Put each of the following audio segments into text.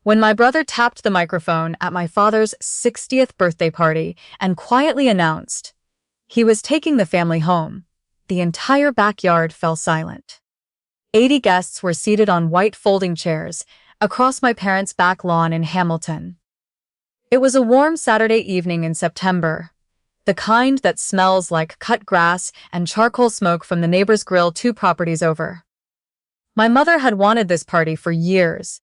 when my brother tapped the microphone at my father's 60th birthday party and quietly announced he was taking the family home, the entire backyard fell silent. 80 guests were seated on white folding chairs across my parents' back lawn in Hamilton. It was a warm Saturday evening in September, the kind that smells like cut grass and charcoal smoke from the neighbor's grill 2 properties over. My mother had wanted this party for years.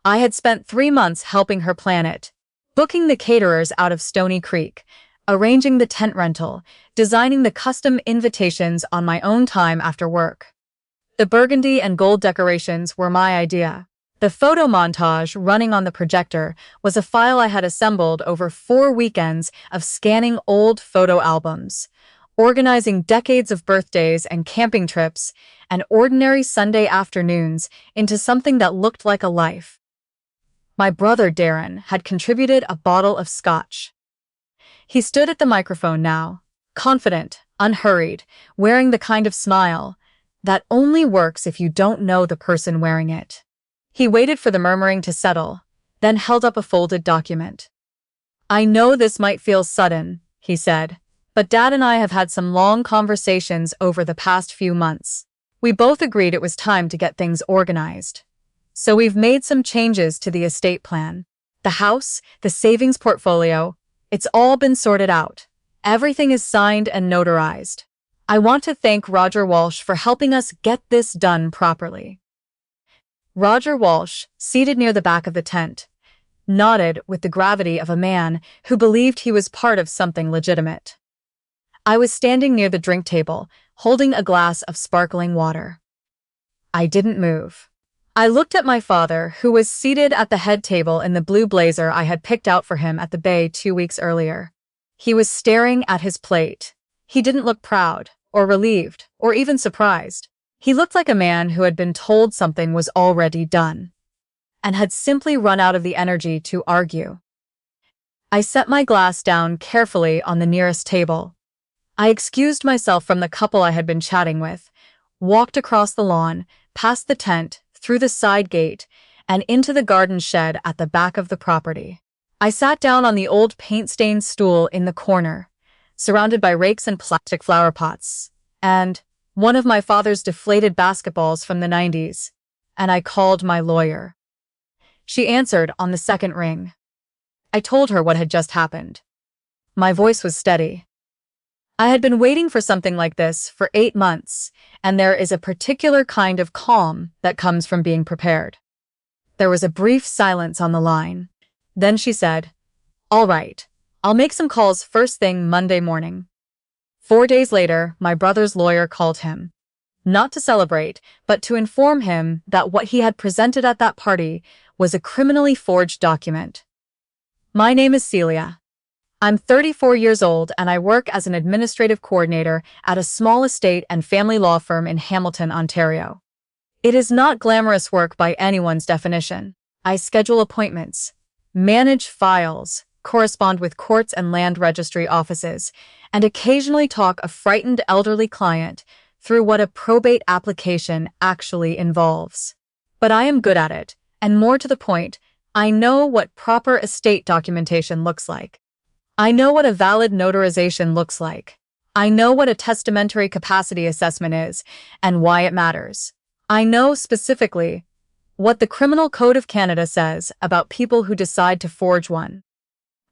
I had spent 3 months helping her plan it, booking the caterers out of Stony Creek, arranging the tent rental, designing the custom invitations on my own time after work. The burgundy and gold decorations were my idea. The photo montage running on the projector was a file I had assembled over 4 weekends of scanning old photo albums, organizing decades of birthdays and camping trips and ordinary Sunday afternoons into something that looked like a life. My brother Darren had contributed a bottle of scotch. He stood at the microphone now, confident, unhurried, wearing the kind of smile that only works if you don't know the person wearing it. He waited for the murmuring to settle, then held up a folded document. "I know this might feel sudden," he said, "but Dad and I have had some long conversations over the past few months. We both agreed it was time to get things organized. So we've made some changes to the estate plan. The house, the savings portfolio, it's all been sorted out. Everything is signed and notarized. I want to thank Roger Walsh for helping us get this done properly." Roger Walsh, seated near the back of the tent, nodded with the gravity of a man who believed he was part of something legitimate. I was standing near the drink table, holding a glass of sparkling water. I didn't move. I looked at my father, who was seated at the head table in the blue blazer I had picked out for him at the Bay 2 weeks earlier. He was staring at his plate. He didn't look proud, or relieved, or even surprised. He looked like a man who had been told something was already done, and had simply run out of the energy to argue. I set my glass down carefully on the nearest table. I excused myself from the couple I had been chatting with, walked across the lawn, past the tent, through the side gate, and into the garden shed at the back of the property. I sat down on the old paint-stained stool in the corner, surrounded by rakes and plastic flower pots, and one of my father's deflated basketballs from the 90s, and I called my lawyer. She answered on the second ring. I told her what had just happened. My voice was steady. I had been waiting for something like this for 8 months, and there is a particular kind of calm that comes from being prepared. There was a brief silence on the line. Then she said, "All right, I'll make some calls first thing Monday morning." 4 days later, my brother's lawyer called him. Not to celebrate, but to inform him that what he had presented at that party was a criminally forged document. "My name is Celia. I'm 34 years old and I work as an administrative coordinator at a small estate and family law firm in Hamilton, Ontario. It is not glamorous work by anyone's definition. I schedule appointments, manage files, correspond with courts and land registry offices, and occasionally talk a frightened elderly client through what a probate application actually involves. But I am good at it, and more to the point, I know what proper estate documentation looks like. I know what a valid notarization looks like. I know what a testamentary capacity assessment is and why it matters. I know specifically what the Criminal Code of Canada says about people who decide to forge one.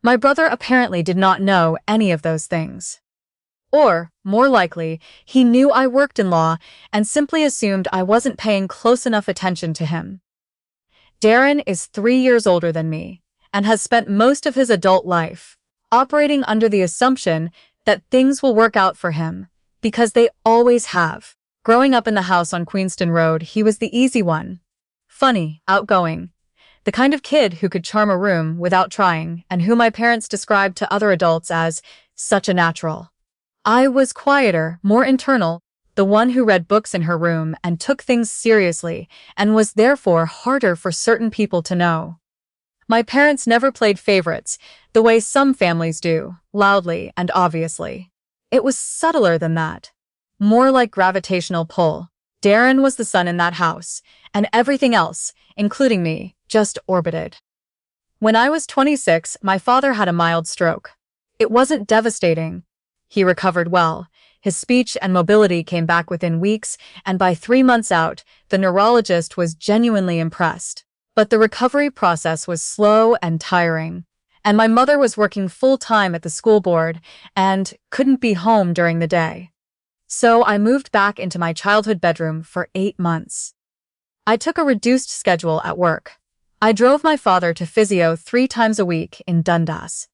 My brother apparently did not know any of those things. Or, more likely, he knew I worked in law and simply assumed I wasn't paying close enough attention to him. Darren is 3 years older than me and has spent most of his adult life operating under the assumption that things will work out for him, because they always have. Growing up in the house on Queenston Road, he was the easy one. Funny, outgoing, the kind of kid who could charm a room without trying and who my parents described to other adults as such a natural. I was quieter, more internal, the one who read books in her room and took things seriously and was therefore harder for certain people to know. My parents never played favorites, the way some families do, loudly and obviously. It was subtler than that. More like gravitational pull. Darren was the sun in that house, and everything else, including me, just orbited. When I was 26, my father had a mild stroke. It wasn't devastating. He recovered well. His speech and mobility came back within weeks, and by 3 months out, the neurologist was genuinely impressed. But the recovery process was slow and tiring, and my mother was working full-time at the school board and couldn't be home during the day. So I moved back into my childhood bedroom for 8 months. I took a reduced schedule at work. I drove my father to physio 3 times a week in Dundas.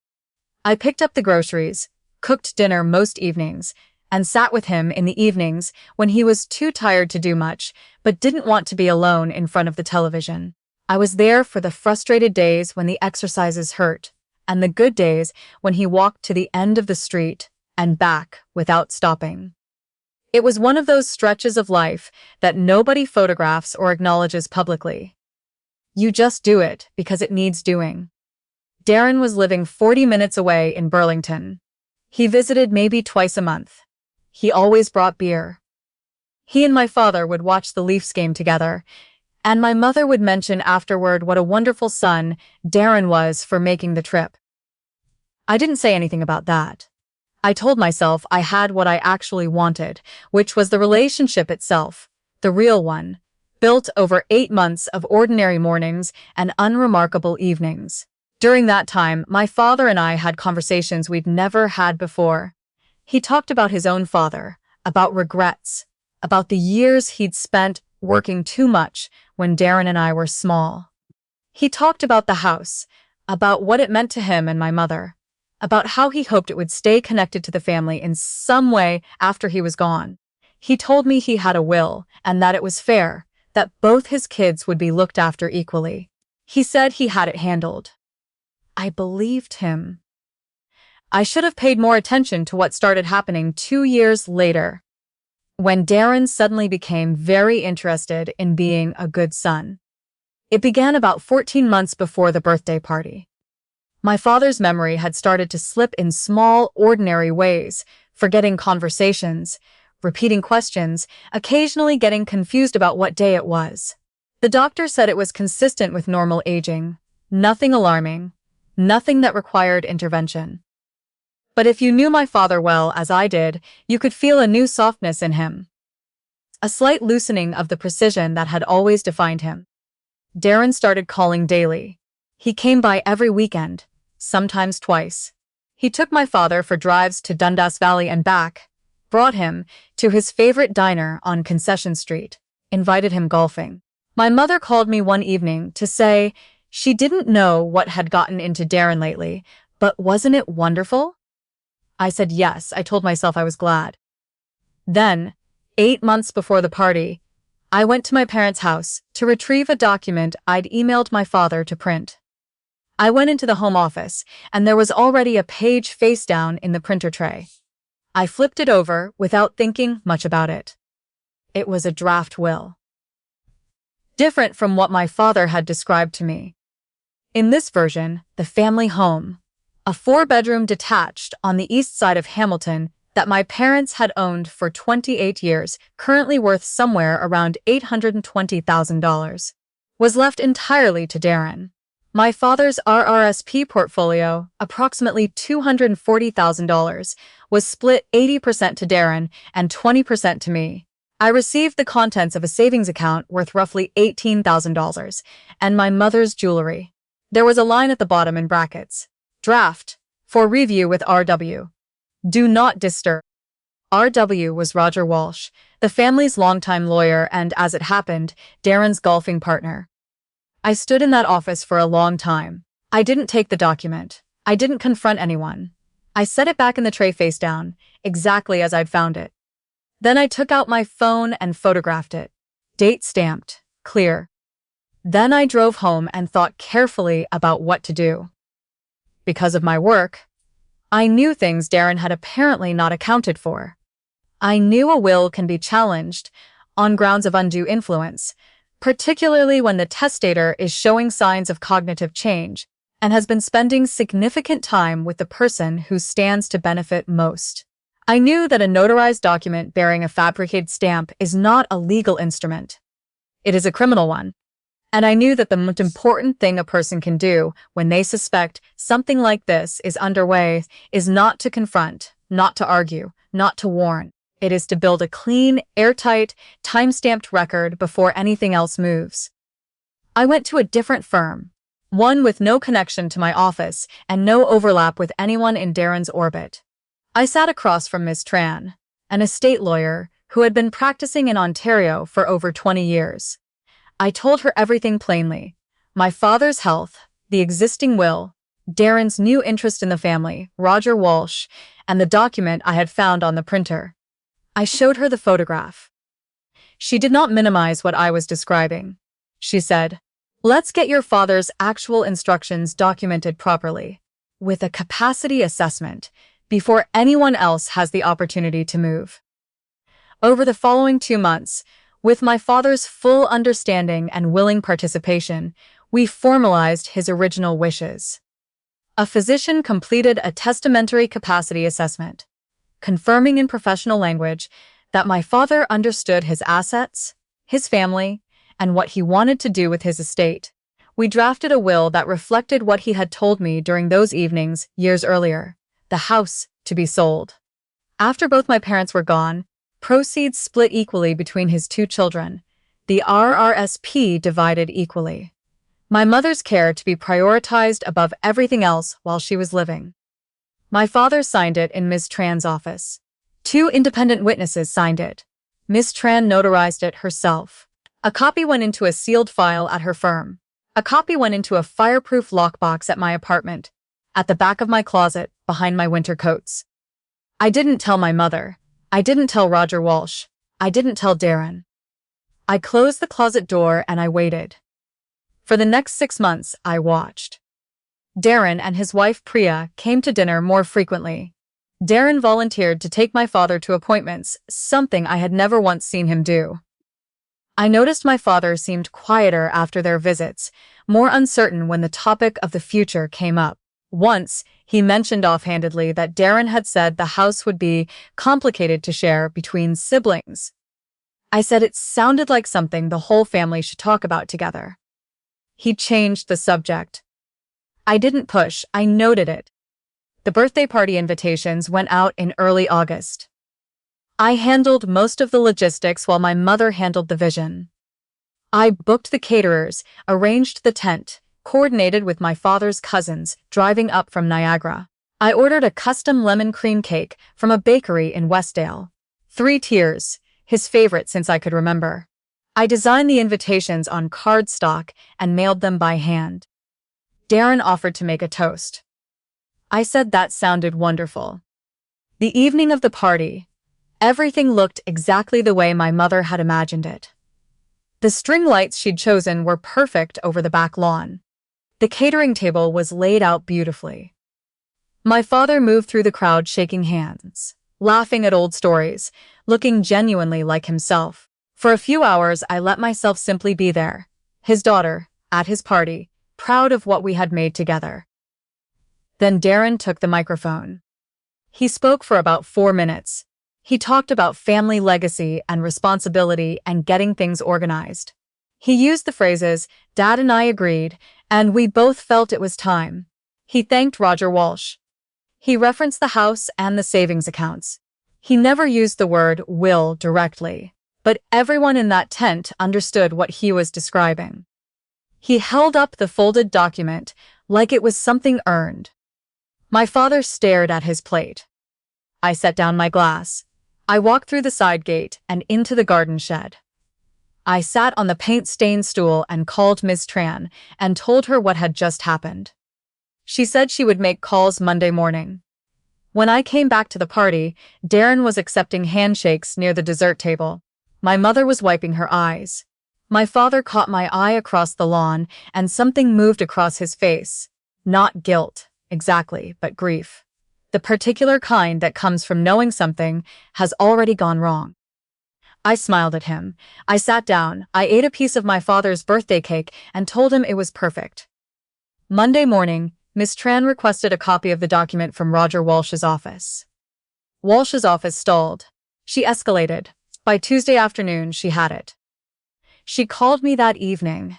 I picked up the groceries, cooked dinner most evenings, and sat with him in the evenings when he was too tired to do much, but didn't want to be alone in front of the television. I was there for the frustrated days when the exercises hurt, and the good days when he walked to the end of the street and back without stopping. It was one of those stretches of life that nobody photographs or acknowledges publicly. You just do it because it needs doing. Darren was living 40 minutes away in Burlington. He visited maybe twice a month. He always brought beer. He and my father would watch the Leafs game together, and my mother would mention afterward what a wonderful son Darren was for making the trip. I didn't say anything about that. I told myself I had what I actually wanted, which was the relationship itself, the real one, built over 8 months of ordinary mornings and unremarkable evenings. During that time, my father and I had conversations we'd never had before. He talked about his own father, about regrets, about the years he'd spent working too much when Darren and I were small. He talked about the house, about what it meant to him and my mother, about how he hoped it would stay connected to the family in some way after he was gone. He told me he had a will and that it was fair, that both his kids would be looked after equally. He said he had it handled. I believed him. I should have paid more attention to what started happening 2 years later, when Darren suddenly became very interested in being a good son. It began about 14 months before the birthday party. My father's memory had started to slip in small, ordinary ways, forgetting conversations, repeating questions, occasionally getting confused about what day it was. The doctor said it was consistent with normal aging, nothing alarming, nothing that required intervention. But if you knew my father well, as I did, you could feel a new softness in him. A slight loosening of the precision that had always defined him. Darren started calling daily. He came by every weekend, sometimes twice. He took my father for drives to Dundas Valley and back, brought him to his favorite diner on Concession Street, invited him golfing. My mother called me one evening to say she didn't know what had gotten into Darren lately, but wasn't it wonderful? I said yes. I told myself I was glad. Then, 8 months before the party, I went to my parents' house to retrieve a document I'd emailed my father to print. I went into the home office, and there was already a page face down in the printer tray. I flipped it over without thinking much about it. It was a draft will. Different from what my father had described to me. In this version, the family home, a 4-bedroom detached on the east side of Hamilton that my parents had owned for 28 years, currently worth somewhere around $820,000, was left entirely to Darren. My father's RRSP portfolio, approximately $240,000, was split 80% to Darren and 20% to me. I received the contents of a savings account worth roughly $18,000 and my mother's jewelry. There was a line at the bottom in brackets. Draft, for review with R.W. Do not disturb. R.W. was Roger Walsh, the family's longtime lawyer and, as it happened, Darren's golfing partner. I stood in that office for a long time. I didn't take the document. I didn't confront anyone. I set it back in the tray face down, exactly as I'd found it. Then I took out my phone and photographed it. Date stamped, clear. Then I drove home and thought carefully about what to do. Because of my work, I knew things Darren had apparently not accounted for. I knew a will can be challenged on grounds of undue influence, particularly when the testator is showing signs of cognitive change and has been spending significant time with the person who stands to benefit most. I knew that a notarized document bearing a fabricated stamp is not a legal instrument. It is a criminal one. And I knew that the most important thing a person can do when they suspect something like this is underway is not to confront, not to argue, not to warn. It is to build a clean, airtight, time-stamped record before anything else moves. I went to a different firm, one with no connection to my office and no overlap with anyone in Darren's orbit. I sat across from Miss Tran, an estate lawyer who had been practicing in Ontario for over 20 years. I told her everything plainly: my father's health, the existing will, Darren's new interest in the family, Roger Walsh, and the document I had found on the printer. I showed her the photograph. She did not minimize what I was describing. She said, "Let's get your father's actual instructions documented properly, with a capacity assessment, before anyone else has the opportunity to move." Over the following 2 months, with my father's full understanding and willing participation, we formalized his original wishes. A physician completed a testamentary capacity assessment, confirming in professional language that my father understood his assets, his family, and what he wanted to do with his estate. We drafted a will that reflected what he had told me during those evenings years earlier: the house to be sold. After both my parents were gone, proceeds split equally between his 2 children, the RRSP divided equally. My mother's care to be prioritized above everything else while she was living. My father signed it in Ms. Tran's office. 2 independent witnesses signed it. Ms. Tran notarized it herself. A copy went into a sealed file at her firm. A copy went into a fireproof lockbox at my apartment, at the back of my closet, behind my winter coats. I didn't tell my mother. I didn't tell Roger Walsh. I didn't tell Darren. I closed the closet door and I waited. For the next 6 months, I watched. Darren and his wife Priya came to dinner more frequently. Darren volunteered to take my father to appointments, something I had never once seen him do. I noticed my father seemed quieter after their visits, more uncertain when the topic of the future came up. Once, he mentioned offhandedly that Darren had said the house would be complicated to share between siblings. I said it sounded like something the whole family should talk about together. He changed the subject. I didn't push, I noted it. The birthday party invitations went out in early August. I handled most of the logistics while my mother handled the vision. I booked the caterers, arranged the tent, coordinated with my father's cousins driving up from Niagara. I ordered a custom lemon cream cake from a bakery in Westdale. 3 tiers, his favorite since I could remember. I designed the invitations on cardstock and mailed them by hand. Darren offered to make a toast. I said that sounded wonderful. The evening of the party, everything looked exactly the way my mother had imagined it. The string lights she'd chosen were perfect over the back lawn. The catering table was laid out beautifully. My father moved through the crowd shaking hands, laughing at old stories, looking genuinely like himself. For a few hours, I let myself simply be there, his daughter, at his party, proud of what we had made together. Then Darren took the microphone. He spoke for about 4 minutes. He talked about family legacy and responsibility and getting things organized. He used the phrases, "Dad and I agreed," and "we both felt it was time." He thanked Roger Walsh. He referenced the house and the savings accounts. He never used the word will directly, but everyone in that tent understood what he was describing. He held up the folded document like it was something earned. My father stared at his plate. I set down my glass. I walked through the side gate and into the garden shed. I sat on the paint-stained stool and called Ms. Tran and told her what had just happened. She said she would make calls Monday morning. When I came back to the party, Darren was accepting handshakes near the dessert table. My mother was wiping her eyes. My father caught my eye across the lawn, and something moved across his face. Not guilt, exactly, but grief. The particular kind that comes from knowing something has already gone wrong. I smiled at him. I sat down, I ate a piece of my father's birthday cake and told him it was perfect. Monday morning, Ms. Tran requested a copy of the document from Roger Walsh's office. Walsh's office stalled. She escalated. By Tuesday afternoon, she had it. She called me that evening.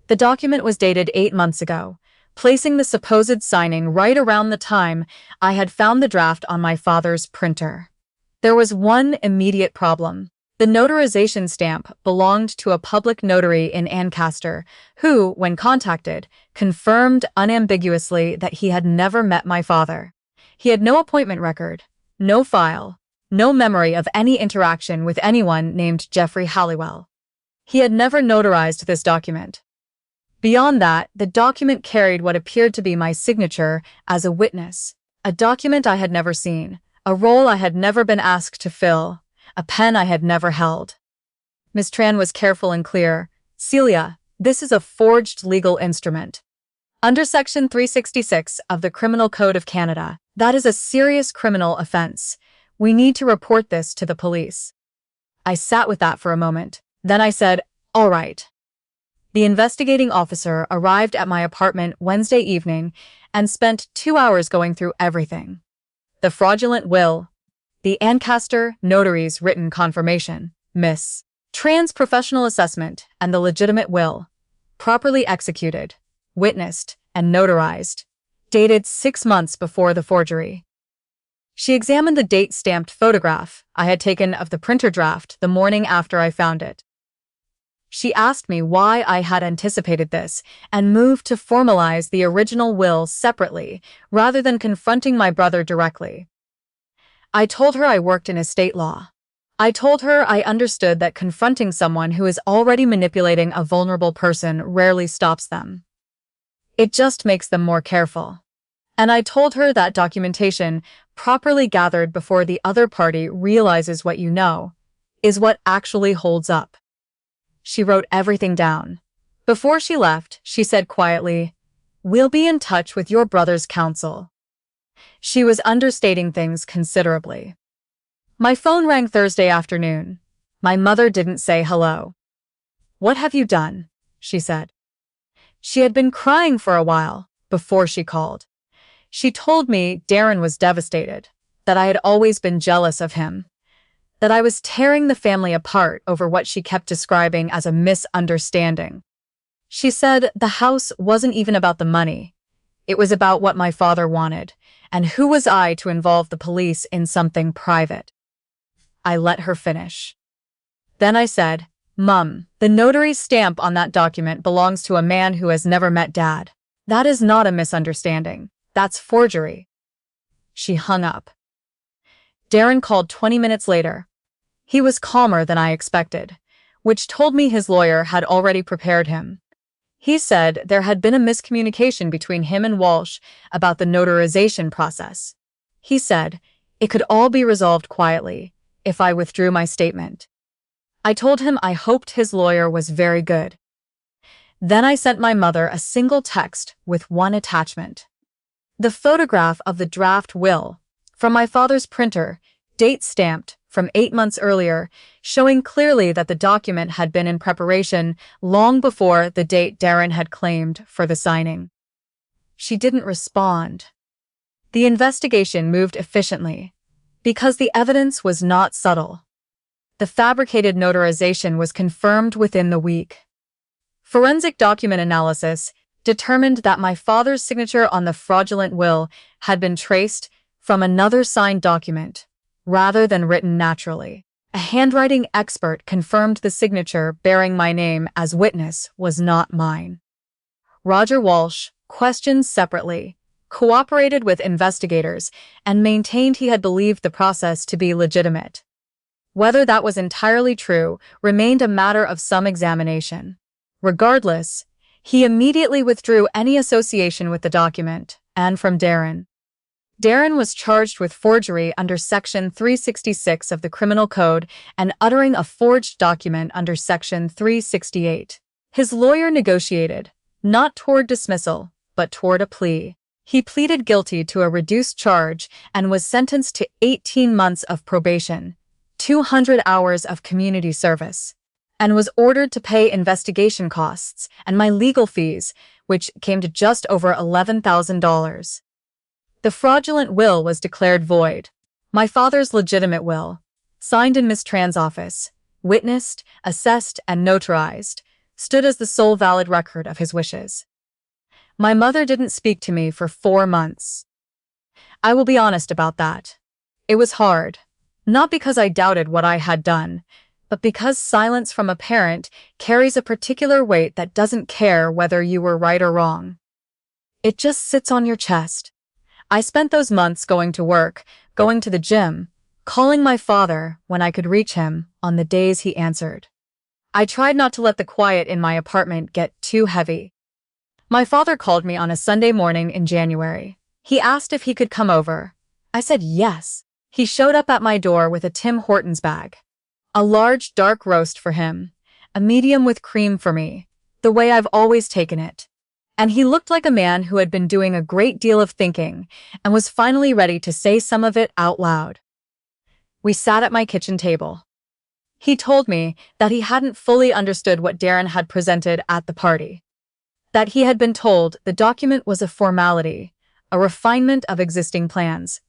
The document was dated 8 months ago, placing the supposed signing right around the time I had found the draft on my father's printer. There was one immediate problem. The notarization stamp belonged to a public notary in Ancaster, who, when contacted, confirmed unambiguously that he had never met my father. He had no appointment record, no file, no memory of any interaction with anyone named Jeffrey Halliwell. He had never notarized this document. Beyond that, the document carried what appeared to be my signature as a witness, a document I had never seen, a role I had never been asked to fill, a pen I had never held. Miss Tran was careful and clear. "Celia, this is a forged legal instrument. Under Section 366 of the Criminal Code of Canada, that is a serious criminal offense. We need to report this to the police." I sat with that for a moment. Then I said, "All right." The investigating officer arrived at my apartment Wednesday evening and spent 2 hours going through everything. The fraudulent will, the Ancaster notary's written confirmation, Miss Tran's professional assessment, and the legitimate will, properly executed, witnessed, and notarized, dated 6 months before the forgery. She examined the date-stamped photograph I had taken of the printer draft the morning after I found it. She asked me why I had anticipated this and moved to formalize the original will separately rather than confronting my brother directly. I told her I worked in estate law. I told her I understood that confronting someone who is already manipulating a vulnerable person rarely stops them. It just makes them more careful. And I told her that documentation, properly gathered before the other party realizes what you know, is what actually holds up. She wrote everything down. Before she left, she said quietly, "We'll be in touch with your brother's counsel." She was understating things considerably. My phone rang Thursday afternoon. My mother didn't say hello. "What have you done?" she said. She had been crying for a while before she called. She told me Darren was devastated, that I had always been jealous of him, that I was tearing the family apart over what she kept describing as a misunderstanding. She said the house wasn't even about the money. It was about what my father wanted, and who was I to involve the police in something private? I let her finish. Then I said, "Mum, the notary's stamp on that document belongs to a man who has never met Dad. That is not a misunderstanding. That's forgery." She hung up. Darren called 20 minutes later. He was calmer than I expected, which told me his lawyer had already prepared him. He said there had been a miscommunication between him and Walsh about the notarization process. He said it could all be resolved quietly if I withdrew my statement. I told him I hoped his lawyer was very good. Then I sent my mother a single text with one attachment. The photograph of the draft will, from my father's printer, date stamped from 8 months earlier, showing clearly that the document had been in preparation long before the date Darren had claimed for the signing. She didn't respond. The investigation moved efficiently, because the evidence was not subtle. The fabricated notarization was confirmed within the week. Forensic document analysis determined that my father's signature on the fraudulent will had been traced from another signed document, rather than written naturally. A handwriting expert confirmed the signature bearing my name as witness was not mine. Roger Walsh, questioned separately, cooperated with investigators, and maintained he had believed the process to be legitimate. Whether that was entirely true remained a matter of some examination. Regardless, he immediately withdrew any association with the document, and from Darren. Darren was charged with forgery under Section 366 of the Criminal Code and uttering a forged document under Section 368. His lawyer negotiated, not toward dismissal, but toward a plea. He pleaded guilty to a reduced charge and was sentenced to 18 months of probation, 200 hours of community service, and was ordered to pay investigation costs and my legal fees, which came to just over $11,000. The fraudulent will was declared void. My father's legitimate will, signed in Miss Tran's office, witnessed, assessed, and notarized, stood as the sole valid record of his wishes. My mother didn't speak to me for 4 months. I will be honest about that. It was hard, not because I doubted what I had done, but because silence from a parent carries a particular weight that doesn't care whether you were right or wrong. It just sits on your chest. I spent those months going to work, going to the gym, calling my father when I could reach him on the days he answered. I tried not to let the quiet in my apartment get too heavy. My father called me on a Sunday morning in January. He asked if he could come over. I said yes. He showed up at my door with a Tim Hortons bag. A large dark roast for him, a medium with cream for me, the way I've always taken it. And he looked like a man who had been doing a great deal of thinking and was finally ready to say some of it out loud. We sat at my kitchen table. He told me that he hadn't fully understood what Darren had presented at the party. That he had been told the document was a formality, a refinement of existing plans.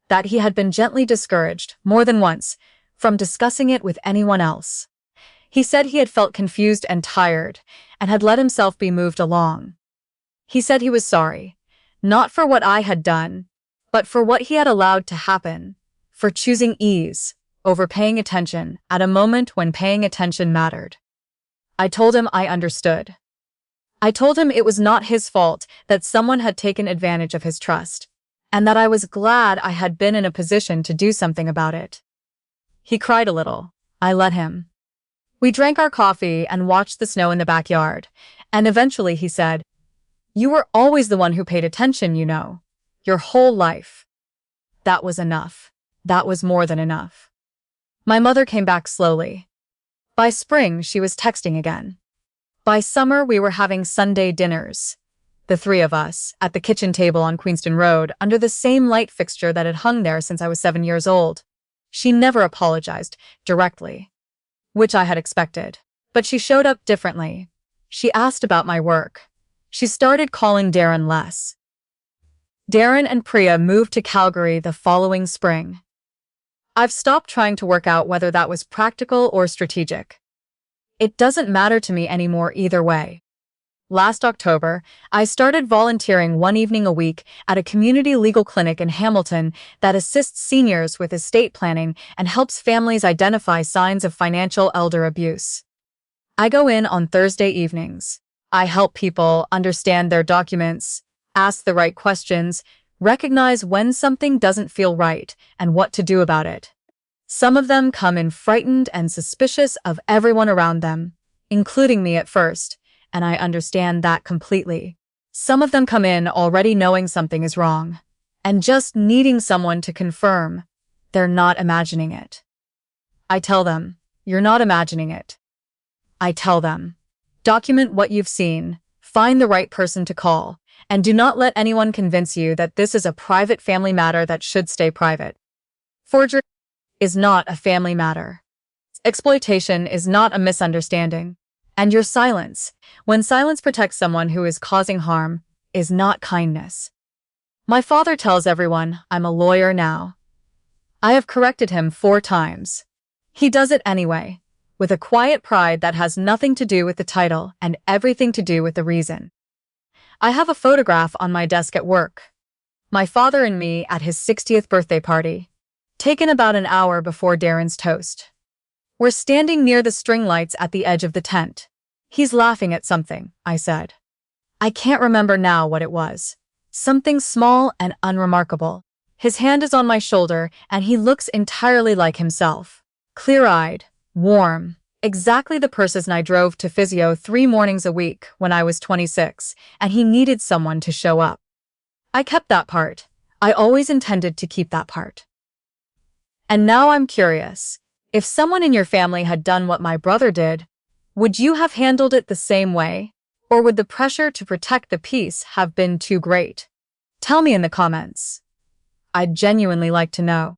That he had been gently discouraged, more than once, from discussing it with anyone else. He said he had felt confused and tired, and had let himself be moved along. He said he was sorry, not for what I had done, but for what he had allowed to happen, for choosing ease over paying attention at a moment when paying attention mattered. I told him I understood. I told him it was not his fault that someone had taken advantage of his trust, and that I was glad I had been in a position to do something about it. He cried a little. I let him. We drank our coffee and watched the snow in the backyard, and eventually he said, "You were always the one who paid attention, you know. Your whole life." That was enough. That was more than enough. My mother came back slowly. By spring, she was texting again. By summer, we were having Sunday dinners. The 3 of us, at the kitchen table on Queenston Road, under the same light fixture that had hung there since I was 7 years old. She never apologized directly, which I had expected. But she showed up differently. She asked about my work. She started calling Darren less. Darren and Priya moved to Calgary the following spring. I've stopped trying to work out whether that was practical or strategic. It doesn't matter to me anymore either way. Last October, I started volunteering 1 evening a week at a community legal clinic in Hamilton that assists seniors with estate planning and helps families identify signs of financial elder abuse. I go in on Thursday evenings. I help people understand their documents, ask the right questions, recognize when something doesn't feel right, and what to do about it. Some of them come in frightened and suspicious of everyone around them, including me at first, and I understand that completely. Some of them come in already knowing something is wrong, and just needing someone to confirm they're not imagining it. I tell them, you're not imagining it. I tell them, document what you've seen, find the right person to call, and do not let anyone convince you that this is a private family matter that should stay private. Forgery is not a family matter. Exploitation is not a misunderstanding. And your silence, when silence protects someone who is causing harm, is not kindness. My father tells everyone I'm a lawyer now. I have corrected him 4 times. He does it anyway, with a quiet pride that has nothing to do with the title and everything to do with the reason. I have a photograph on my desk at work. My father and me at his 60th birthday party, taken about an hour before Darren's toast. We're standing near the string lights at the edge of the tent. He's laughing at something, I said. I can't remember now what it was. Something small and unremarkable. His hand is on my shoulder, and he looks entirely like himself. Clear-eyed, warm, exactly the person I drove to physio 3 mornings a week when I was 26, and he needed someone to show up. I kept that part. I always intended to keep that part. And now I'm curious. If someone in your family had done what my brother did, would you have handled it the same way? Or would the pressure to protect the peace have been too great? Tell me in the comments. I'd genuinely like to know.